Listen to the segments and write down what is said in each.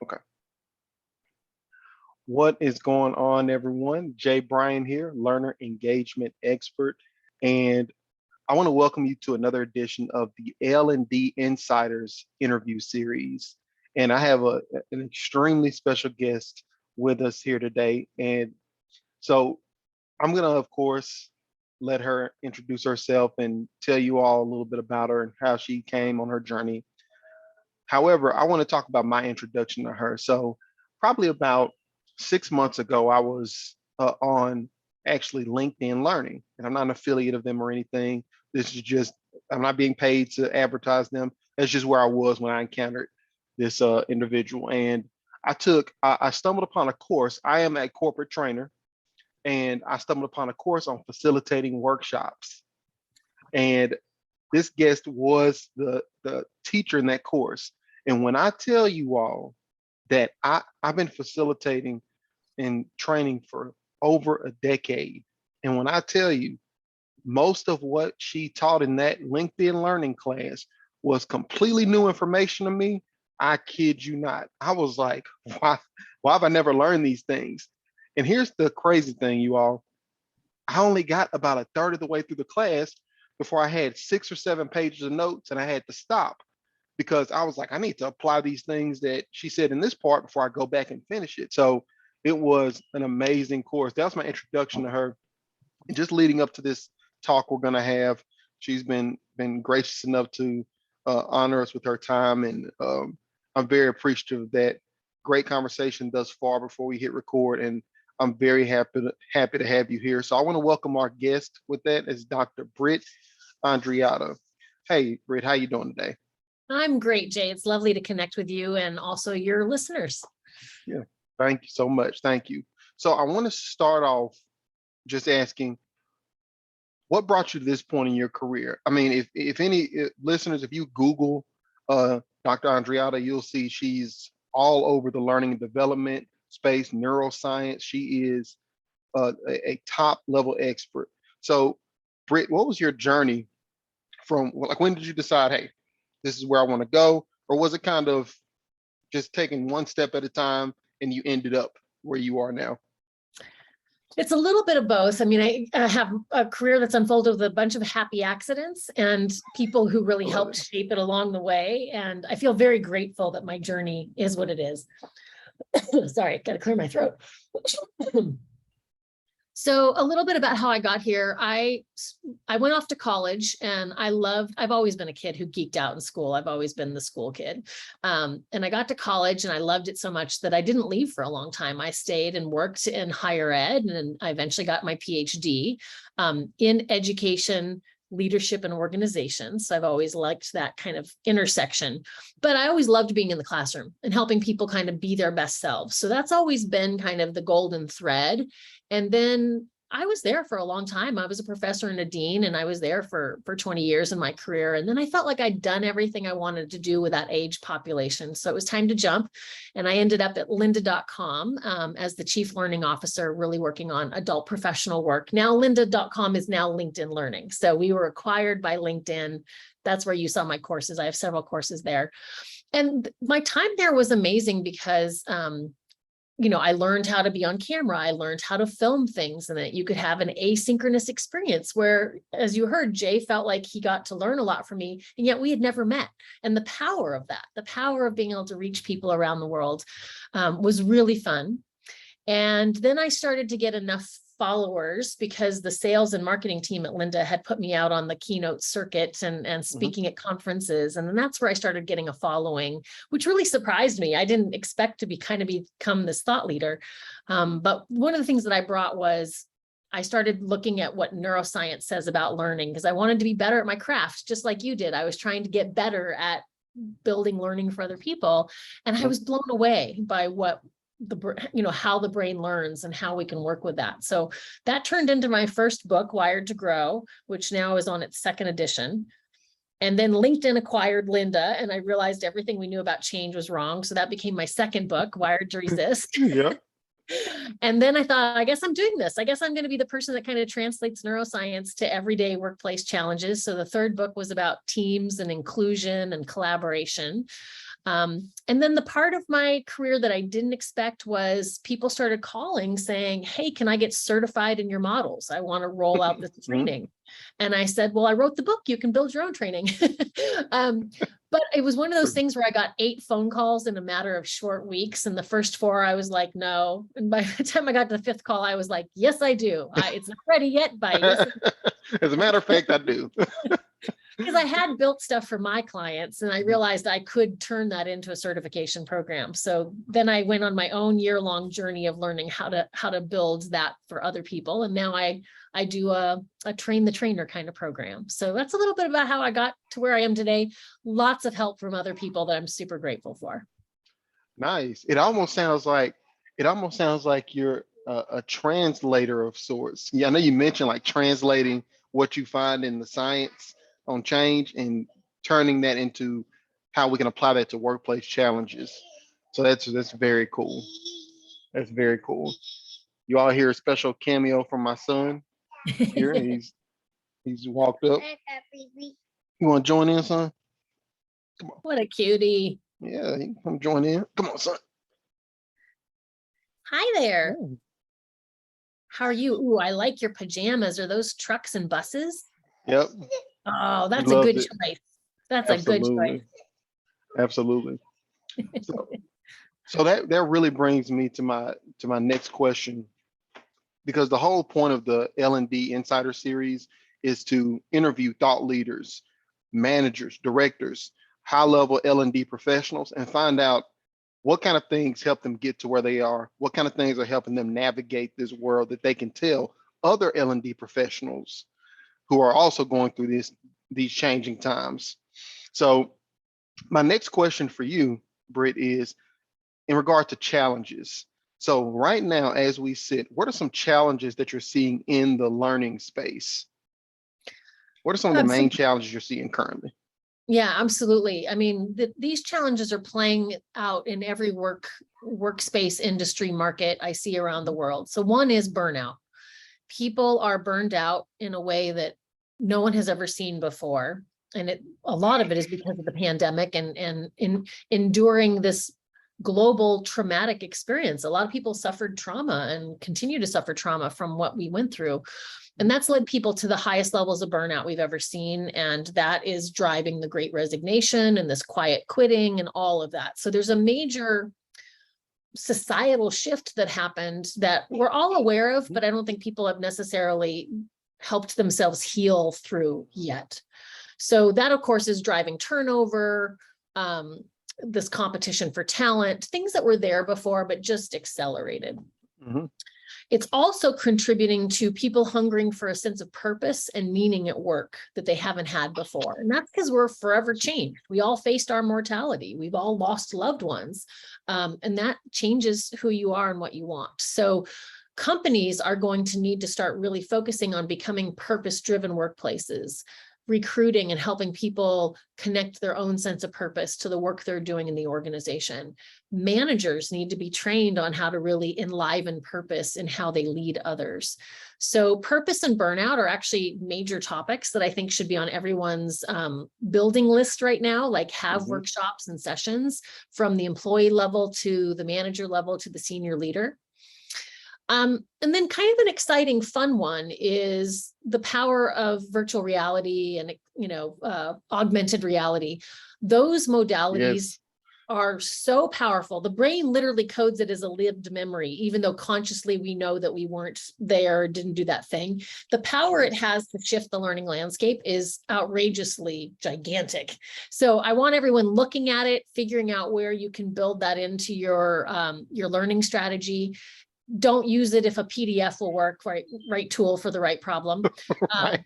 Okay. What is going on, everyone? Jay Bryan here, learner engagement expert, and I want to welcome you to another edition of the L&D Insiders interview series. And I have an extremely special guest with us here today. And so I'm going to, of course, let her introduce herself and tell you all a little bit about her and how she came on her journey. However, I want to talk about my introduction to her. So, probably about 6 months ago, I was on actually LinkedIn Learning, and I'm not an affiliate of them or anything. This is just, I'm not being paid to advertise them. That's just where I was when I encountered this individual. And I stumbled upon a course. I am a corporate trainer, and I stumbled upon a course on facilitating workshops. And this guest was the teacher in that course. And when I tell you all that I've been facilitating and training for over a decade, and when I tell you most of what she taught in that LinkedIn learning class was completely new information to me, I kid you not. I was like, why have I never learned these things? And here's the crazy thing, you all. I only got about a third of the way through the class before I had 6 or 7 pages of notes and I had to stop because I was like, I need to apply these things that she said in this part before I go back and finish it. So it was an amazing course. That was my introduction to her. And just leading up to this talk we're going to have, she's been gracious enough to honor us with her time. And I'm very appreciative of that. Great conversation thus far before we hit record. And I'm very happy to have you here. So I want to welcome our guest with that is Dr. Britt Andreatta. Hey, Britt, how you doing today? I'm great, Jay. It's lovely to connect with you and also your listeners. Yeah, thank you so much. Thank you. So I want to start off just asking, what brought you to this point in your career? I mean, if any listeners, if you Google Dr. Andreatta, you'll see she's all over the learning and development space, neuroscience. She is a top level expert. So, Britt, what was your journey from? Like, when did you decide, hey, this is where I want to go, or was it kind of just taking one step at a time, and you ended up where you are now? It's a little bit of both. I mean, I have a career that's unfolded with a bunch of happy accidents and people who really helped shape it along the way. And I feel very grateful that my journey is what it is. Sorry, got to clear my throat. So a little bit about how I got here. I went off to college and I've always been a kid who geeked out in school. I've always been the school kid. And I got to college and I loved it so much that I didn't leave for a long time. I stayed and worked in higher ed, and I eventually got my PhD in education, leadership, and organizations. So I've always liked that kind of intersection, but I always loved being in the classroom and helping people kind of be their best selves. So that's always been kind of the golden thread. And then I was there for a long time. I was a professor and a dean, and I was there for 20 years in my career. And then I felt like I'd done everything I wanted to do with that age population. So it was time to jump. And I ended up at lynda.com as the chief learning officer, really working on adult professional work. Now lynda.com is now LinkedIn Learning. So we were acquired by LinkedIn. That's where you saw my courses. I have several courses there. And my time there was amazing because I learned how to be on camera. I learned how to film things, and that you could have an asynchronous experience where, as you heard, Jay felt like he got to learn a lot from me, and yet we had never met. And the power of that, the power of being able to reach people around the world was really fun. And then I started to get enough followers because the sales and marketing team at Lynda had put me out on the keynote circuit and speaking at conferences. And then that's where I started getting a following, which really surprised me. I didn't expect to become this thought leader. But one of the things that I brought was I started looking at what neuroscience says about learning, because I wanted to be better at my craft, just like you did. I was trying to get better at building learning for other people. And I was blown away by how the brain learns and how we can work with that. So that turned into my first book, Wired to Grow, which now is on its second edition. And then LinkedIn acquired Lynda, and I realized everything we knew about change was wrong. So that became my second book, Wired to Resist. Yeah. And then I thought, I guess I'm doing this. I guess I'm going to be the person that kind of translates neuroscience to everyday workplace challenges. So the third book was about teams and inclusion and collaboration. And then the part of my career that I didn't expect was people started calling saying, hey, can I get certified in your models? I want to roll out this training. And I said, well, I wrote the book. You can build your own training. But it was one of those things where I got 8 phone calls in a matter of short weeks. And the first 4, I was like, no. And by the time I got to the 5th call, I was like, yes, I do. It's not ready yet, but yes. As a matter of fact, I do. Because I had built stuff for my clients and I realized I could turn that into a certification program. So then I went on my own year-long journey of learning how to build that for other people. And now I do a train the trainer kind of program. So that's a little bit about how I got to where I am today. Lots of help from other people that I'm super grateful for. Nice. It almost sounds like you're a translator of sorts. Yeah, I know you mentioned like translating what you find in the science on change and turning that into how we can apply that to workplace challenges. So that's very cool. That's very cool. You all hear a special cameo from my son here. He's walked up. You want to join in, son? Come on. What a cutie. Yeah, he can come join in. Come on, son. Hi there. Oh. How are you? Ooh, I like your pajamas. Are those trucks and buses? Yep. Oh, that's He a loves good it. choice. That's a good choice. Absolutely. So that really brings me to my next question, because the whole point of the L&D Insider series is to interview thought leaders, managers, directors, high-level L&D professionals, and find out what kind of things help them get to where they are, what kind of things are helping them navigate this world that they can tell other L&D professionals who are also going through these changing times. So my next question for you, Britt, is in regard to challenges. So right now, as we sit, what are some challenges that you're seeing in the learning space? What are some of the main challenges you're seeing currently? Yeah, absolutely. I mean, these challenges are playing out in every workspace industry market I see around the world. So one is burnout. People are burned out in a way that no one has ever seen before. And a lot of it is because of the pandemic and in enduring this global traumatic experience. A lot of people suffered trauma and continue to suffer trauma from what we went through. And that's led people to the highest levels of burnout we've ever seen. And that is driving the Great Resignation and this quiet quitting and all of that. So there's a major societal shift that happened that we're all aware of, but I don't think people have necessarily helped themselves heal through yet. So that, of course, is driving turnover, this competition for talent, things that were there before, but just accelerated. Mm-hmm. It's also contributing to people hungering for a sense of purpose and meaning at work that they haven't had before. And that's because we're forever changed. We all faced our mortality. We've all lost loved ones. And that changes who you are and what you want. So companies are going to need to start really focusing on becoming purpose-driven workplaces, recruiting and helping people connect their own sense of purpose to the work they're doing in the organization. Managers need to be trained on how to really enliven purpose in how they lead others. So purpose and burnout are actually major topics that I think should be on everyone's building list right now, like have workshops and sessions from the employee level to the manager level to the senior leader. And then kind of an exciting, fun one is the power of virtual reality and, augmented reality. Those modalities are so powerful. The brain literally codes it as a lived memory, even though consciously we know that we weren't there, didn't do that thing. The power it has to shift the learning landscape is outrageously gigantic. So I want everyone looking at it, figuring out where you can build that into your learning strategy. Don't use it if a PDF will work, right tool for the right problem. Right.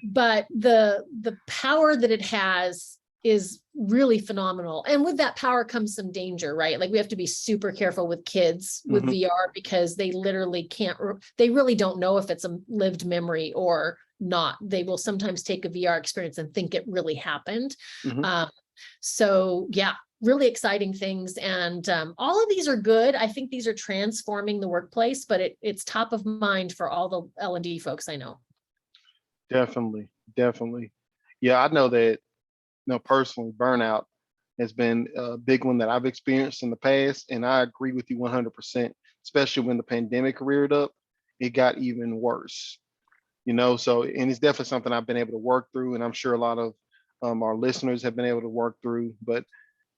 But the power that it has is really phenomenal. And with that power comes some danger, right? Like we have to be super careful with kids with VR because they literally they really don't know if it's a lived memory or not. They will sometimes take a VR experience and think it really happened. So yeah, really exciting things. And all of these are good. I think these are transforming the workplace, but it's top of mind for all the L&D folks I know. Definitely. Yeah, I know that, personally, burnout has been a big one that I've experienced in the past. And I agree with you 100%, especially when the pandemic reared up, it got even worse, so, and it's definitely something I've been able to work through. And I'm sure a lot of our listeners have been able to work through, but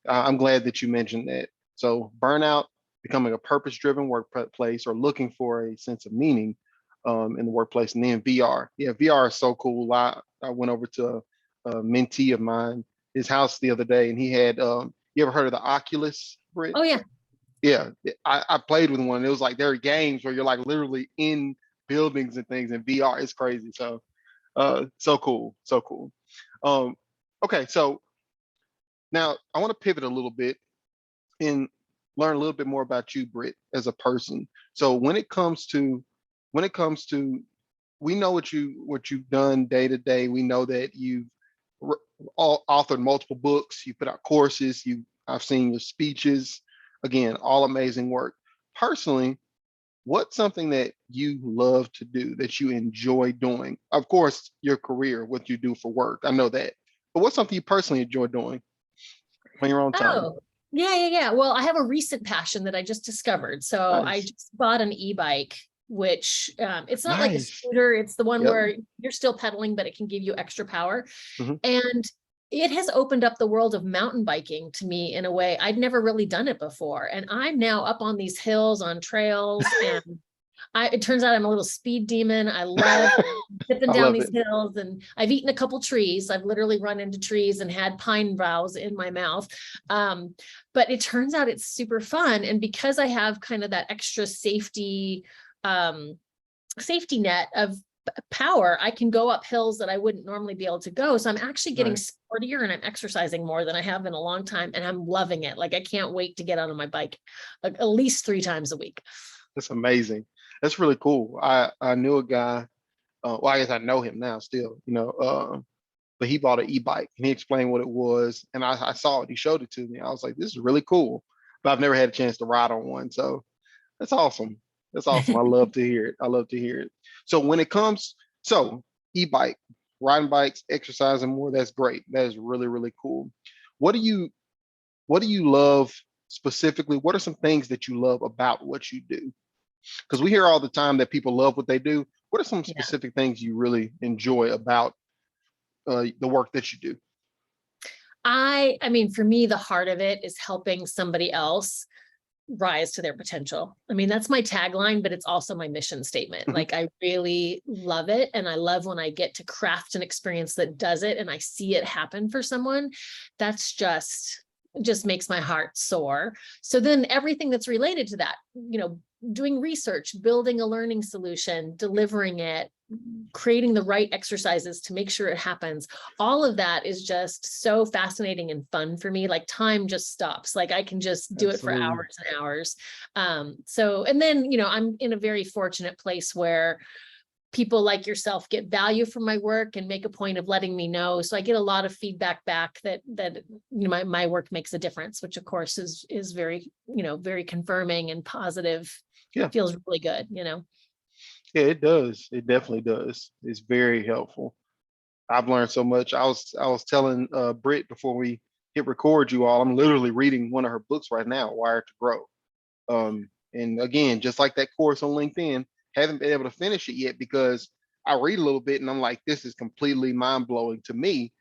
I'm glad that you mentioned that. So burnout, becoming a purpose-driven workplace or looking for a sense of meaning in the workplace, and then VR. Yeah, VR is so cool. I went over to a mentee of mine, his house the other day, and he had. You ever heard of the Oculus, Britt? Oh yeah. Yeah, I played with one. It was like there are games where you're like literally in buildings and things in VR. It's crazy. So, so cool, so cool. Um, okay, so now I want to pivot a little bit and learn a little bit more about you, Britt, as a person. So when it comes to we know what you've done day to day. We know that you've authored multiple books. You put out courses. I've seen your speeches. Again, all amazing work. Personally, what's something that you love to do that you enjoy doing? Of course, your career, what you do for work. I know that. But what's something you personally enjoy doing on your own time? Oh, yeah. Well, I have a recent passion that I just discovered. So I Nice. just bought an e-bike, which it's not like a Nice. scooter. It's the one Yep. where you're still pedaling, but it can give you extra power. Hmm. And it has opened up the world of mountain biking to me in a way I'd never really done it before. And I'm now up on these hills on trails, and it turns out I'm a little speed demon. I love zipping I down love these it. hills, and I've eaten a couple trees. I've literally run into trees and had pine boughs in my mouth. But it turns out it's super fun. And because I have kind of that extra safety net of power, I can go up hills that I wouldn't normally be able to go. So I'm actually getting Nice. sportier and I'm exercising more than I have in a long time. And I'm loving it. Like I can't wait to get on my bike at least 3 times a week. That's amazing. That's really cool. I knew a guy. Well, I guess I know him now still. But he bought an e-bike and he explained what it was, and I saw it. He showed it to me. I was like, "This is really cool," but I've never had a chance to ride on one. So that's awesome. That's awesome. I love to hear it. I love to hear it. So when it comes, so e-bike, riding bikes, exercising more, that's great. That is really, really cool. What do you what do you love specifically? What are some things that you love about what you do? Because we hear all the time that people love what they do. What are some Yeah. specific things you really enjoy about the work that you do? I mean, for me, the heart of it is helping somebody else rise to their potential. I mean, that's my tagline, but it's also my mission statement. Mhm. Like I really love it. And I love when I get to craft an experience that does it and I see it happen for someone. That's just makes my heart soar. So then everything that's related to that, doing research, building a learning solution, delivering it, creating the right exercises to make sure it happens. All of that is just so fascinating and fun for me. Like time just stops. Like I can just do it for Absolutely. hours and hours. And then, I'm in a very fortunate place where people like yourself get value from my work and make a point of letting me know. So I get a lot of feedback back that my work makes a difference, which of course is very, very confirming and positive. Yeah. Feels really good, Yeah, it does. It definitely does. It's very helpful. I've learned so much. I was telling Britt before we hit record, you all, I'm literally reading one of her books right now, Wired to Grow. And again, just like that course on LinkedIn, haven't been able to finish it yet because I read a little bit and I'm like, this is completely mind blowing to me.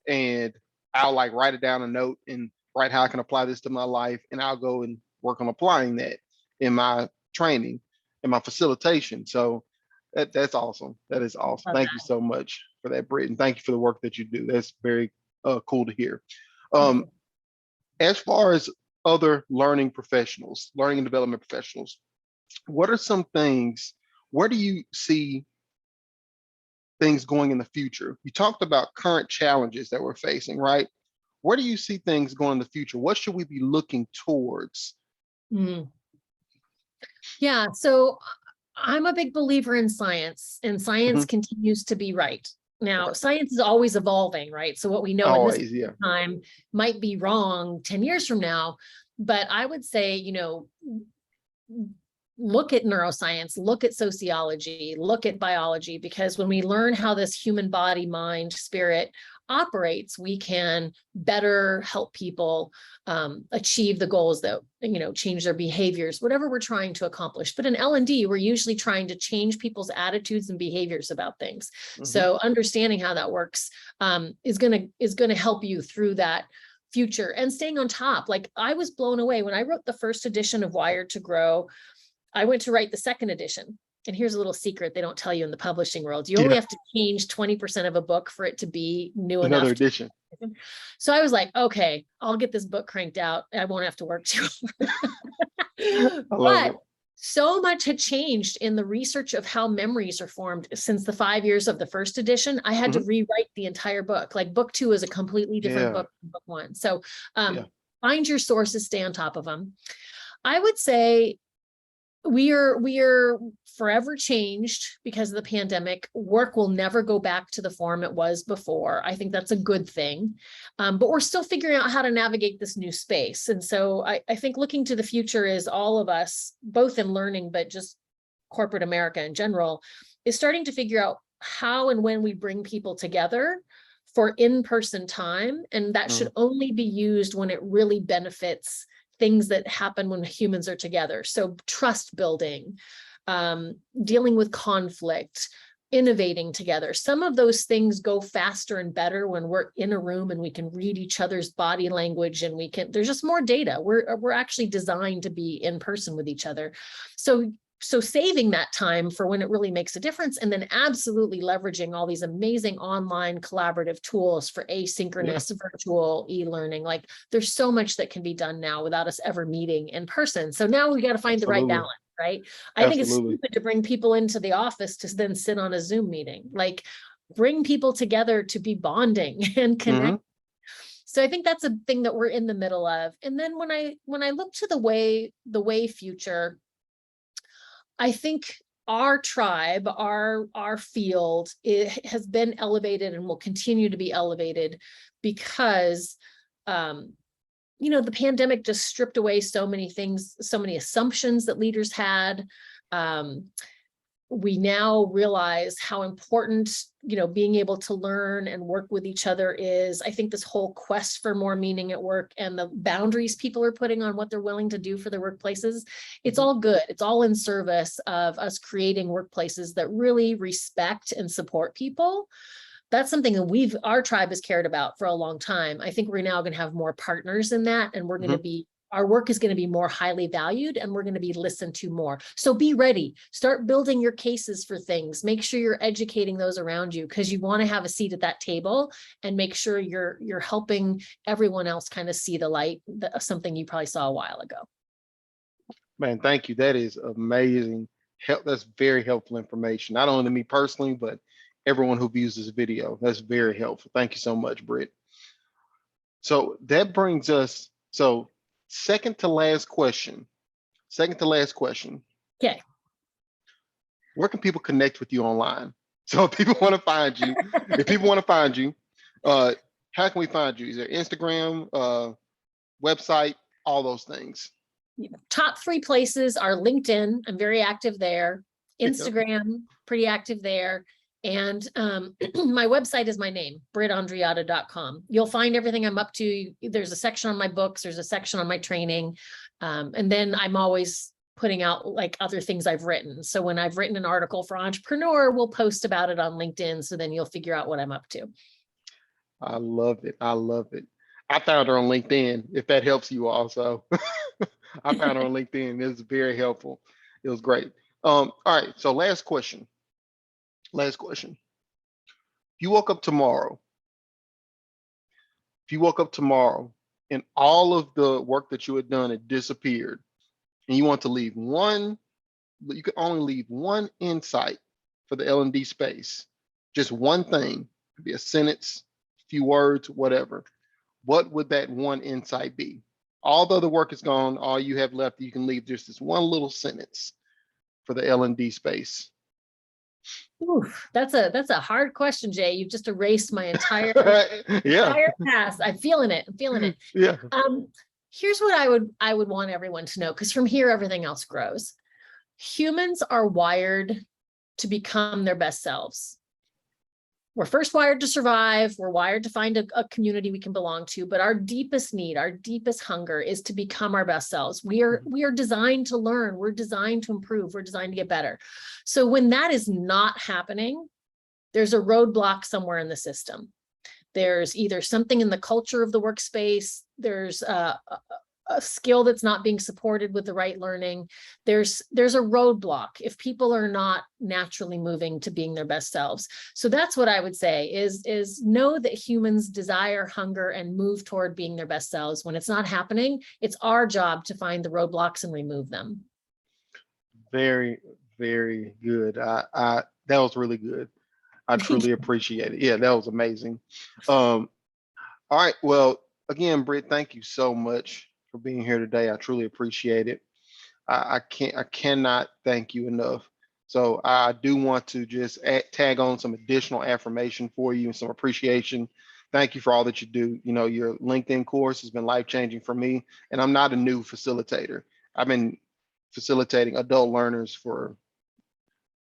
And I'll like write it down a note and write how I can apply this to my life. And I'll go and work on applying that in my training, in my facilitation. So that's awesome. That is awesome. Love Thank you that. so much for that, Britt. And thank you for the work that you do. That's very cool to hear. Thank Um, you. as far as other learning professionals, learning and development professionals, what are some things, where do you see things going in the future? You talked about current challenges that we're facing, right? Where do you see things going in the future? What should we be looking towards? Mm. Yeah. So I'm a big believer in science, and science Mhm. continues to be right. Now, Okay. science is always evolving, right? So what we know in this Always, yeah. time might be wrong 10 years from now. But I would say, look at neuroscience, look at sociology, look at biology, because when we learn how this human body, mind, spirit operates, we can better help people achieve the goals that, change their behaviors, whatever we're trying to accomplish. But in L&D, we're usually trying to change people's attitudes and behaviors about things. So understanding how that works is going to help you through that future and staying on top. Like, I was blown away when I wrote the first edition of Wired to Grow. I went to write the second edition. And here's a little secret they don't tell you in the publishing world. You only have to change 20% of a book for it to be new enough. Another edition. So I was like, okay, I'll get this book cranked out. I won't have to work too hard. But so much had changed in the research of how memories are formed since the 5 years of the first edition. I had to rewrite the entire book. Like, book 2 is a completely different book than book 1. So find your sources, stay on top of them. I would say we are forever changed because of the pandemic. Work will never go back to the form it was before. I think that's a good thing. But we're still figuring out how to navigate this new space. And so I think looking to the future is all of us, both in learning, but just corporate America in general, is starting to figure out how and when we bring people together for in-person time. And that should only be used when it really benefits things that happen when humans are together. So trust building, dealing with conflict, innovating together. Some of those things go faster and better when we're in a room and we can read each other's body language, and there's just more data. We're actually designed to be in person with each other. So saving that time for when it really makes a difference, and then absolutely leveraging all these amazing online collaborative tools for asynchronous virtual e-learning. Like, there's so much that can be done now without us ever meeting in person. So now we got to find the right balance, right? I think it's stupid to bring people into the office to then sit on a Zoom meeting. Like, bring people together to be bonding and connect. So I think that's a thing that we're in the middle of. And then when I look to the way future, I think our tribe, our field, it has been elevated and will continue to be elevated because, the pandemic just stripped away so many things, so many assumptions that leaders had. We now realize how important, being able to learn and work with each other is. I think this whole quest for more meaning at work and the boundaries people are putting on what they're willing to do for their workplaces, it's all good. It's all in service of us creating workplaces that really respect and support people. That's something that our tribe has cared about for a long time. I think we're now going to have more partners in that, and we're going to be, our work is going to be more highly valued, and we're going to be listened to more. So be ready, start building your cases for things. Make sure you're educating those around you, because you want to have a seat at that table, and make sure you're helping everyone else kind of see the light of something you probably saw a while ago. Man, thank you. That is amazing. That's very helpful information, not only to me personally, but everyone who views this video. That's very helpful. Thank you so much, Britt. So that brings us, second to last question. Okay. Where can people connect with you online? So if people want to find you, how can we find you? Is there Instagram, website, all those things? Top 3 places are LinkedIn. I'm very active there. Instagram, pretty active there. And my website is my name, brittandreatta.com. You'll find everything I'm up to. There's a section on my books. There's a section on my training. And then I'm always putting out like other things I've written. So when I've written an article for Entrepreneur, we'll post about it on LinkedIn. So then you'll figure out what I'm up to. I love it. I found her on LinkedIn, if that helps you also. I found her on LinkedIn. It was very helpful. It was great. All right. So last question. If you woke up tomorrow and all of the work that you had done had disappeared, and you want to leave you could only leave one insight for the L&D space, just one thing, it could be a sentence, a few words, whatever. What would that one insight be? All the other work is gone. All you have left, you can leave just this one little sentence for the L&D space. Oof, that's a hard question, Jay. You've just erased my entire past. I'm feeling it. Yeah. Here's what I would want everyone to know, because from here everything else grows. Humans are wired to become their best selves. we're first wired to survive. We're wired to find a community we can belong to, but our deepest need, our deepest hunger is to become our best selves. We are designed to learn. We're designed to improve. We're designed to get better. So when that is not happening, there's a roadblock somewhere in the system. There's either something in the culture of the workspace. There's a skill that's not being supported with the right learning. There's a roadblock if people are not naturally moving to being their best selves. So that's what I would say is know that humans desire, hunger, and move toward being their best selves. When it's not happening, it's our job to find the roadblocks and remove them. Very, very good. That was really good. I truly appreciate it. Yeah, that was amazing. All right. Well, again, Britt, thank you so much for being here today. I truly appreciate it. I cannot thank you enough. So I do want to just tag on some additional affirmation for you and some appreciation. Thank you for all that you do. You know, your LinkedIn course has been life-changing for me, and I'm not a new facilitator. I've been facilitating adult learners for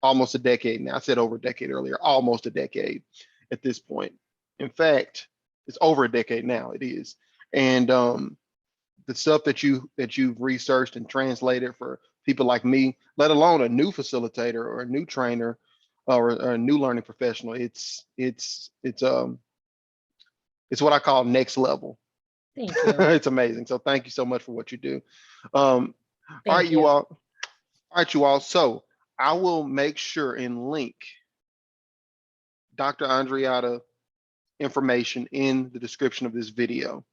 almost a decade now. I said over a decade earlier, almost a decade at this point. In fact, it's over a decade now. It is, and the stuff that you've researched and translated for people like me, let alone a new facilitator or a new trainer or a new learning professional, it's what I call next level. Thank you. It's amazing. So thank you so much for what you do. All right, Thank you. you all. All right, you all. So I will make sure and link Dr. Andreatta information in the description of this video.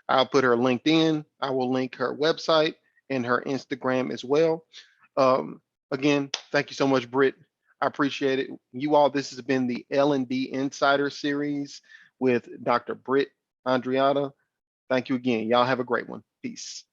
I'll put her LinkedIn. I will link her website and her Instagram as well. Again, thank you so much, Britt. I appreciate it. You all, this has been the L&D Insider Series with Dr. Britt Andreatta. Thank you again. Y'all have a great one. Peace.